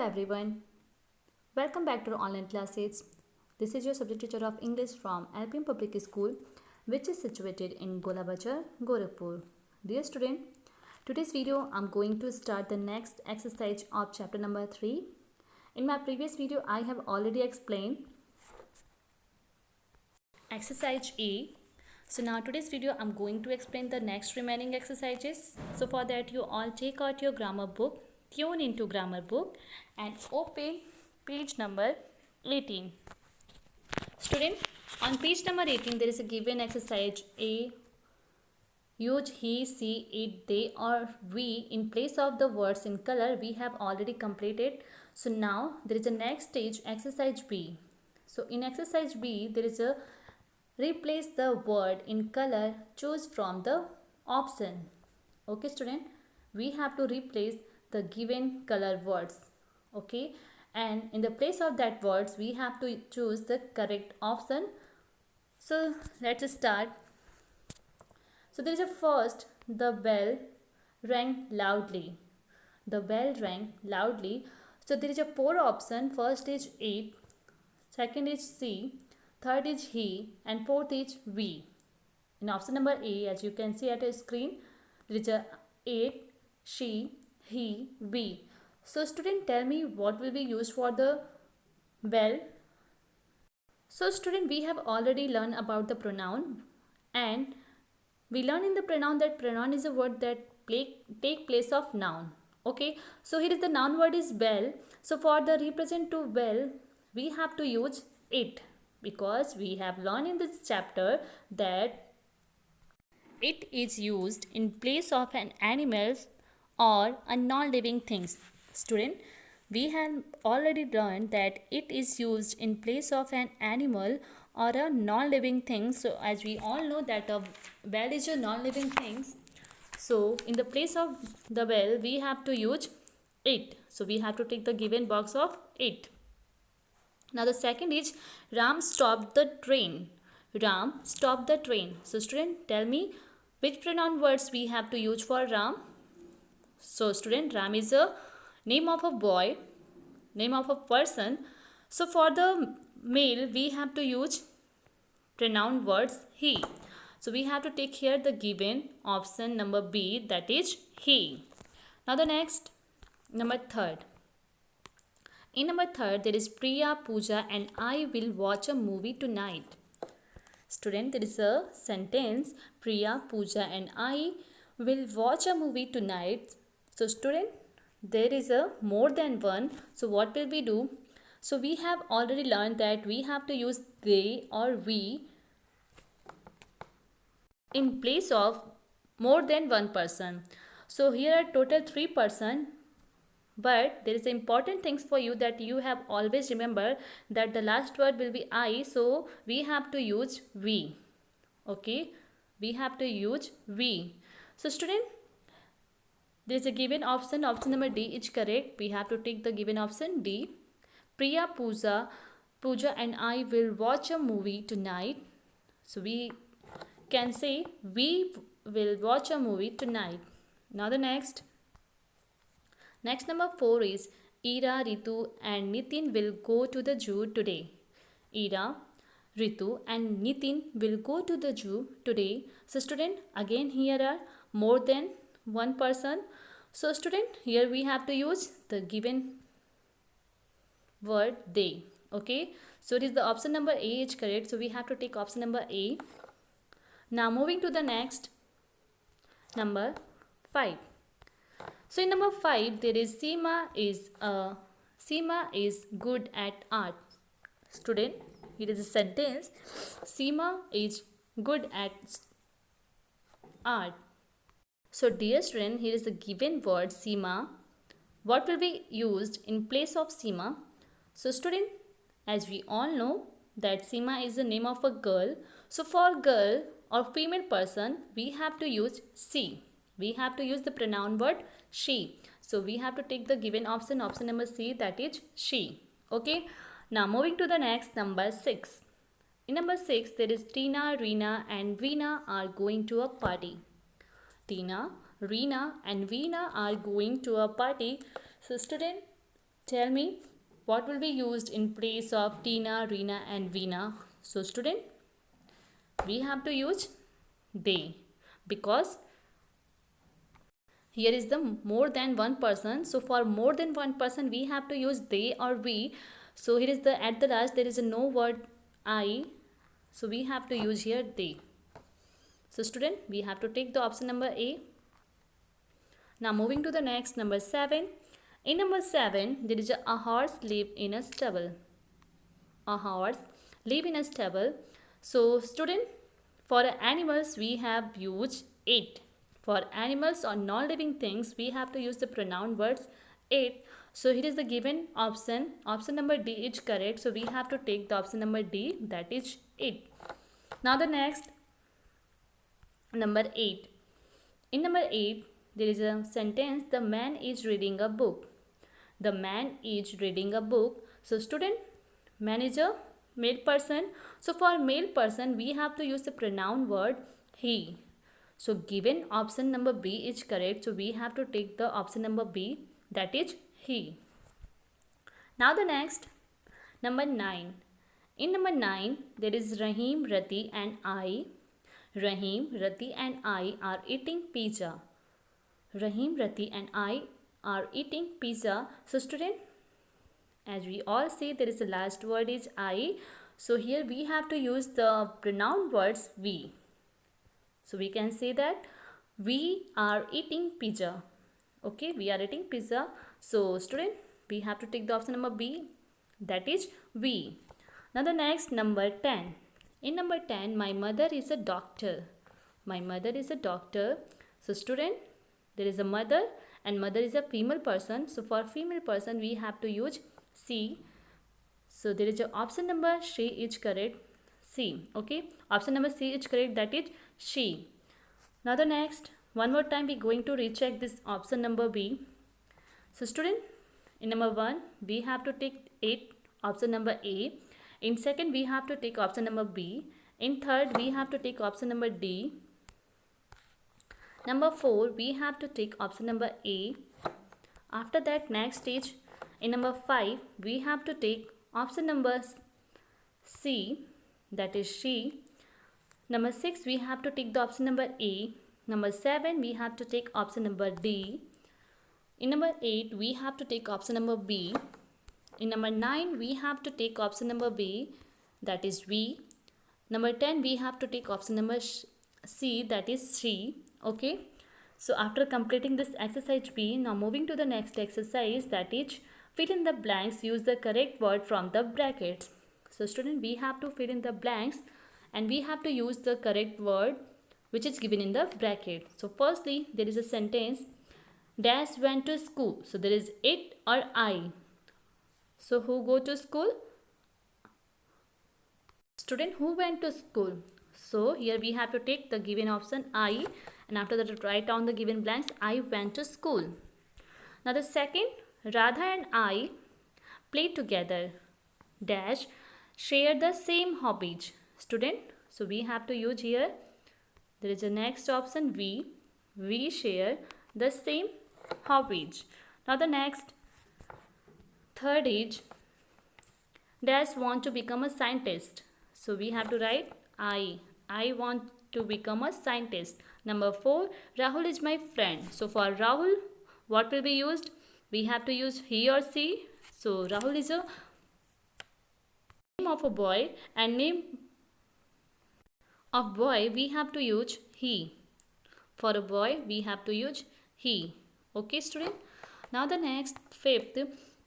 everyone, welcome back to our online classes. This is your subject teacher of English from LPM Public School, which is situated in Golabachar, Gorakhpur. Dear student, today's video I'm going to start the next exercise of chapter number 3. In my previous video, I have already explained exercise A. So now today's video I'm going to explain the next remaining exercises. So for that you all take out your grammar book, tune into grammar book and open page number 18. Student, on page number 18 there is a given exercise A. Use he, she, it, they or we in place of the words in color. We have already completed. So now there is a next stage, exercise B. So in exercise B there is a replace the word in color, choose from the option. Okay student, we have to replace the given color words. Okay, and in the place of that words we have to choose the correct option. So let's start. So there is a first, the bell rang loudly. The bell rang loudly. So there is a four option. First is it, second is she, third is he, and fourth is we. In option number A, as you can see at a screen, there is a it, she, he, we. So student, tell me what will be used for the bell. So student, we have already learned about the pronoun, and we learn in the pronoun that pronoun is a word that take place of noun. Okay, so here is the noun word is bell. So for the represent to bell, we have to use it, because we have learned in this chapter that it is used in place of an animal or a non-living things. Student, we have already learned that it is used in place of an animal or a non-living thing. So as we all know that a bell is a non-living thing, so in the place of the bell we have to use it. So we have to take the given box of it. Now the second is Ram stopped the train. Ram stopped the train. So student, tell me which pronoun words we have to use for Ram. So student, Ram is a name of a boy, name of a person. So for the male we have to use pronoun words he. So we have to take here the given option number B, that is he. Now the next, number third. In number third, there is Priya, Pooja and I will watch a movie tonight. Student, there is a sentence, Priya, Pooja and I will watch a movie tonight. So student, there is a more than one. So what will we do? So we have already learned that we have to use they or we in place of more than one person. So here are total 3 person. But there is important things for you that you have always remember that the last word will be I. So we have to use we. Okay, we have to use we. So student, there is a given option. Option number D is correct. We have to take the given option D. Priya, Pooja and I will watch a movie tonight. So we can say we will watch a movie tonight. Now the next number 4 is Ira, Ritu and Nitin will go to the zoo today. Ira, Ritu and Nitin will go to the zoo today. So student, again here are more than one person. So student, here we have to use the given word they. Okay, so it is the option number A is correct. So we have to take option number A. Now moving to the next, number 5. So in number 5 there is Seema is good at art. Student, here is a sentence, Seema is good at art. So dear student, here is the given word Seema. What will be used in place of Seema? So student, as we all know that Seema is the name of a girl. So for girl or female person we have to use she. We have to use the pronoun word she. So we have to take the given option number C, that is she. Okay, now moving to the next, number 6. In number 6 there is Tina, Reena and Veena are going to a party. Tina, Reena and Veena are going to a party. So student, Tell me what will be used in place of Tina, Reena and Veena. So student, we have to use they, because here is the more than one person. So for more than one person we have to use they or we. So here is the at the last there is a no word I, so we have to use here they. So student, we have to take the option number A. Now moving to the next, number 7. In number 7 there is a horse live in a stable. A horse live in a stable. So student, for animals we have used it. For animals or non-living things we have to use the pronoun words it. So here is the given option. Option number D is correct. So we have to take the option number D, that is it. Now the next, number 8. In number 8 there is a sentence, the man is reading a book. The man is reading a book. So student, man is a male person. So for male person we have to use the pronoun word he. So given option number B is correct. So we have to take the option number B, that is he. Now the next, number 9. In number 9 there is Rahim, Rati and I. Rahim, Rati and I are eating pizza. Rahim, Rati and I are eating pizza. So student, as we all say, there is the last word is I. So here we have to use the pronoun words we. So we can say that we are eating pizza. Okay, we are eating pizza. So student, we have to take the option number B, that is we. Now the next, number 10. In number 10, my mother is a doctor. My mother is a doctor. So student, there is a mother and mother is a female person. So for female person we have to use she. So there is a option number she is correct, C. Okay, option number C is correct, that is she. Now the next, one more time we going to recheck this option number B. So student, in number 1 we have to take it, option number A. In second we have to take option number B. In third we have to take option number D. Number 4 we have to take option number A. After that, next stage, in number 5 we have to take option number C, that is she. Number 6 we have to take the option number A. Number 7 we have to take option number D. In number 8 we have to take option number B. In number 9 we have to take option number B, that is we. Number 10 we have to take option number C, that is she. Okay, so after completing this exercise B, now moving to the next exercise, that is fill in the blanks, use the correct word from the brackets. So student, we have to fill in the blanks and we have to use the correct word which is given in the bracket. So firstly, there is a sentence, Dash went to school. So there is it or I. So who go to school? Student, who went to school? So here we have to take the given option I, and after that write down the given blanks, I went to school. Now the second, Radha and I play together. Dash share the same hobbies. Student, so we have to use here, there is a next option we share the same hobbies. Now the next, third is Dash want to become a scientist. So we have to write I want to become a scientist. Number 4, Rahul is my friend. So for Rahul, what will be used? We have to use he or she. So Rahul is a name of a boy, and name of boy we have to use he. For a boy we have to use he. Okay student. Now the next, fifth,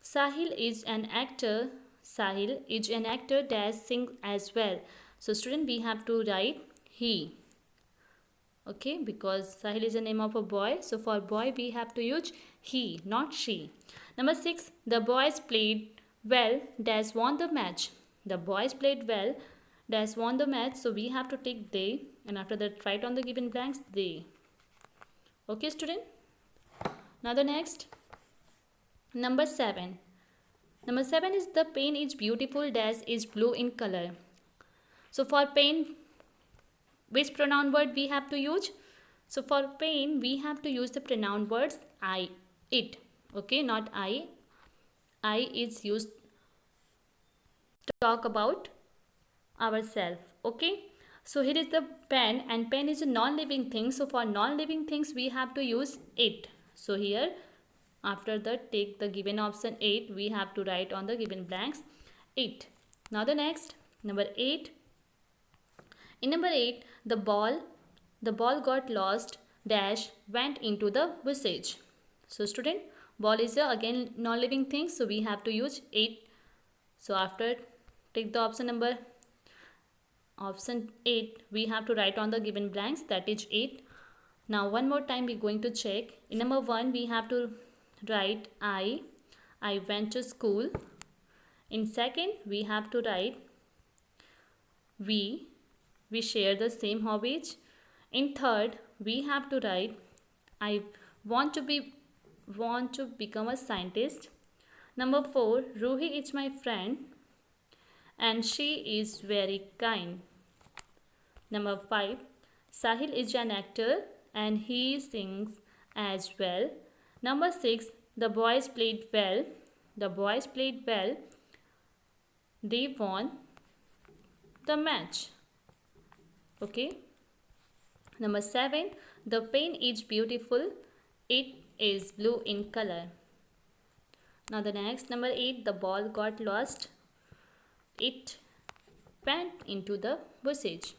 Sahil is an actor. Sahil is an actor that sings as well. So student, we have to write he. Okay, because Sahil is a name of a boy. So for boy we have to use he, not she. Number 6, the boys played well, Dash won the match. The boys played well, Dash won the match. So we have to take they, and after that write on the given blanks they. Okay student. Now the next, number 7. Number 7 is the pen is beautiful, Dash is blue in color. So for pen, which pronoun word we have to use? So for pen we have to use the pronoun words I, it. Okay, not I. I is used to talk about ourselves. Okay, so here is the pen, and pen is a non-living thing. So for non-living things we have to use it. So here after that, take the given option 8, we have to write on the given blanks 8. Now the next, number 8. In number 8, the ball got lost dash went into the busage. So student, ball is a again non-living thing, so we have to use 8. So after, take the option 8, we have to write on the given blanks, that is 8. Now one more time we're going to check. In number 1 we have to write I went to school. In second we have to write we share the same hobbies. In third we have to write I want to become a scientist. Number 4, Ruhi is my friend and she is very kind. Number 5, Sahil is an actor and he sings as well. Number 6, the boys played well. The boys played well. They won the match. Okay. Number 7, the pen is beautiful. It is blue in color. Now the next, number 8, the ball got lost. It went into the busage.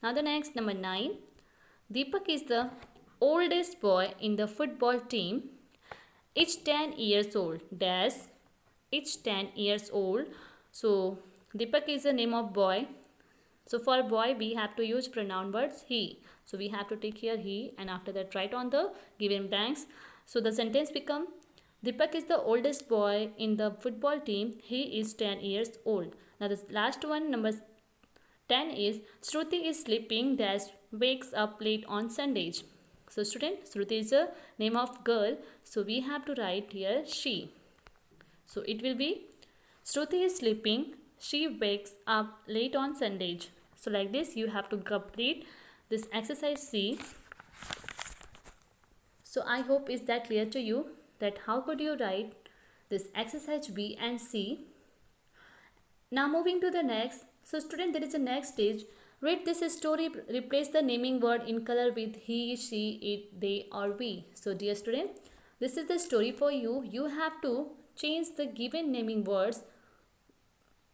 Now the next, number 9, Deepak is the oldest boy in the football team. It's 10 years old. Dash. It's 10 years old. So Deepak is the name of boy. So for boy we have to use pronoun words he. So we have to take here he, and after that write on the given blanks. So the sentence become, Deepak is the oldest boy in the football team. He is 10 years old. Now the last one, number 10 is, Shruti is sleeping dash wakes up late on Sundays. So student, Shruti is a name of girl. So we have to write here she. So it will be, Shruti is sleeping. She wakes up late on Sundays. So like this you have to complete this exercise C. So I hope is that clear to you, that how could you write this exercise B and C. Now moving to the next. So student, there is a next stage. Read this story, replace the naming word in color with he, she, it, they or we. So dear student, this is the story for you. You have to change the given naming words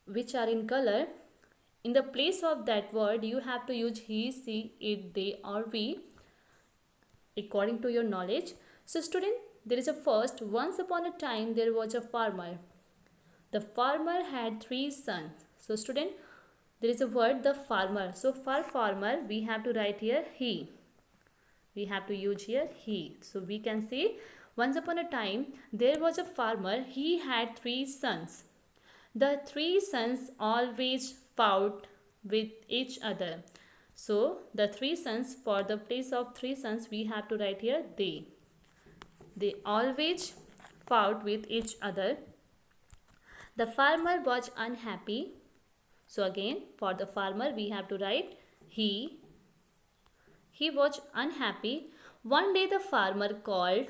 which are in color. In the place of that word you have to use he, she, it, they or we according to your knowledge. So student, there is a first, once upon a time there was a farmer. The farmer had 3 sons. So student, there is a word the farmer. So for farmer we have to write here he. We have to use here he. So we can say, once upon a time there was a farmer. He had 3 sons. The 3 sons always fought with each other. So the 3 sons, for the place of 3 sons we have to write here they. They always fought with each other. The farmer was unhappy. So again for the farmer we have to write he. He was unhappy. One day the farmer called.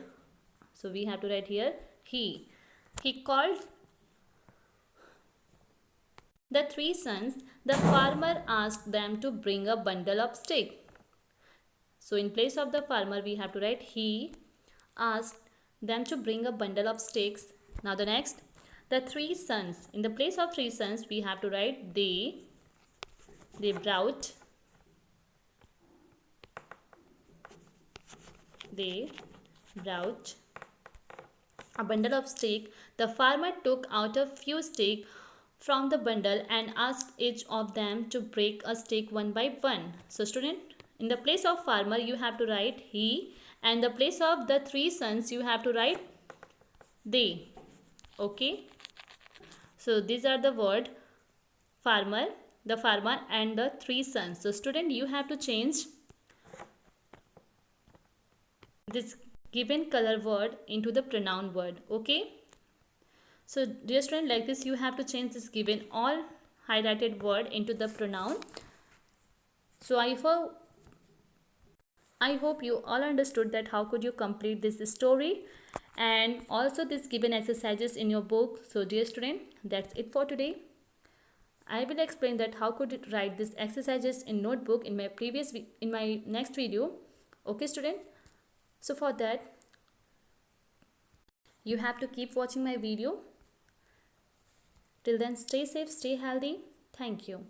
So we have to write here he. He called the 3 sons. The farmer asked them to bring a bundle of sticks. So in place of the farmer we have to write he asked them to bring a bundle of sticks. Now the next, the 3 sons. In the place of 3 sons we have to write they brought a bundle of sticks. The farmer took out a few sticks from the bundle and asked each of them to break a stick one by one. So student, in the place of farmer you have to write he, and the place of the 3 sons you have to write they. Okay. So these are the word farmer, the farmer and the 3 sons. So student, you have to change this given color word into the pronoun word. Okay. So dear student, like this you have to change this given all highlighted word into the pronoun. So I hope I hope you all understood that how could you complete this story and also this given exercises in your book. So dear student, that's it for today. I will explain that how could you write these exercises in notebook in my next video. Okay student? So for that you have to keep watching my video. Till then, stay safe, stay healthy. Thank you.